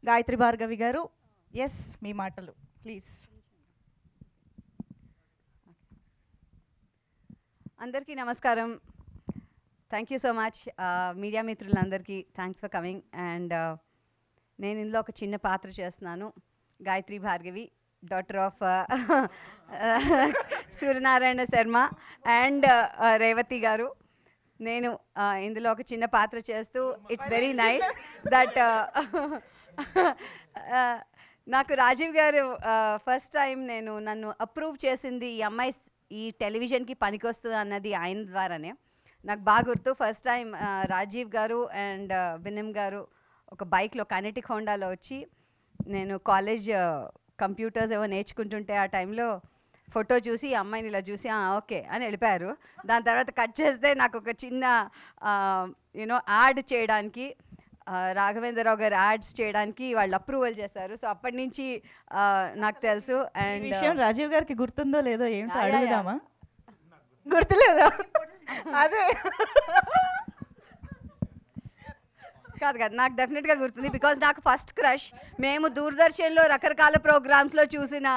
గాయత్రి భార్గవి గారు, ఎస్ మీ మాటలు ప్లీజ్. అందరికీ నమస్కారం. Thank you so much media మిత్రులందరికీ థ్యాంక్స్ ఫర్ కమింగ్. అండ్ నేను ఇందులో ఒక చిన్న పాత్ర చేస్తున్నాను. Gayatri Bhargavi, daughter of Suryanarayana Sharma and Revathi గారు. నేను ఇందులో ఒక చిన్న పాత్ర చేస్తూ ఇట్స్ వెరీ నైస్ దట్ నాకు రాజీవ్ గారు ఫస్ట్ టైం నన్ను అప్రూవ్ చేసింది ఈ అమ్మాయి ఈ టెలివిజన్కి పనికొస్తుంది అన్నది ఆయన ద్వారానే. నాకు బాగా గుర్తు, ఫస్ట్ టైం రాజీవ్ గారు అండ్ వినమ్ గారు ఒక బైక్లో కైనెటిక్ హోండాలో వచ్చి, నేను కాలేజ్ కంప్యూటర్స్ ఏవో నేర్చుకుంటుంటే ఆ టైంలో ఫోటో చూసి ఈ అమ్మాయిని ఇలా చూసి ఓకే అని వెళ్ళిపోయారు. దాని తర్వాత కట్ చేస్తే నాకు ఒక చిన్న యాడ్ చేయడానికి, రాఘవేంద్రరావు గారు యాడ్స్ చేయడానికి వాళ్ళు అప్రూవల్ చేశారు. సో అప్పటి నుంచి నాకు తెలుసు. అండ్ విషయం రాజీవ్ గారికి గుర్తుందో లేదో ఏంటో అడుగుదామా? గుర్తులేదా? అదే కాదు నాకు డెఫినెట్గా గుర్తుంది. బికాజ్ నాకు ఫస్ట్ క్రష్, మేము దూరదర్శన్లో రకరకాల ప్రోగ్రామ్స్లో చూసిన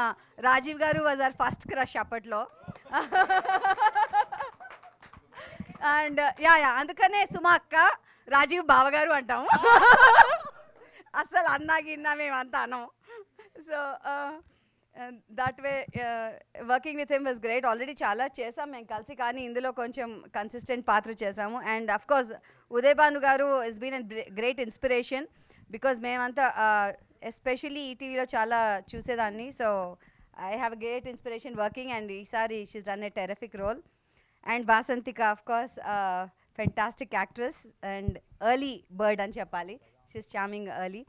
రాజీవ్ గారు వాజ్ అవర్ ఫస్ట్ క్రష్ అప్పట్లో. అండ్ అందుకనే సుమా అక్క, రాజీవ్ బావగారు అంటాము. అసలు అన్నా గిన్నా మేమంతా అనం. So that way working with him was great. Already చాలా చేసాం మేము కలిసి, కానీ ఇందులో కొంచెం కన్సిస్టెంట్ పాత్ర చేసాము. And of course Uday Bhanu గారు is been a great inspiration, because మేమంతా ఎస్పెషల్లీ ఈటీవీలో చాలా చూసేదాన్ని. So I have a great inspiration working, and ఈసారి she's done a terrific role. And Vasanthika of course fantastic actress and early bird అని చెప్పాలి. She's charming early.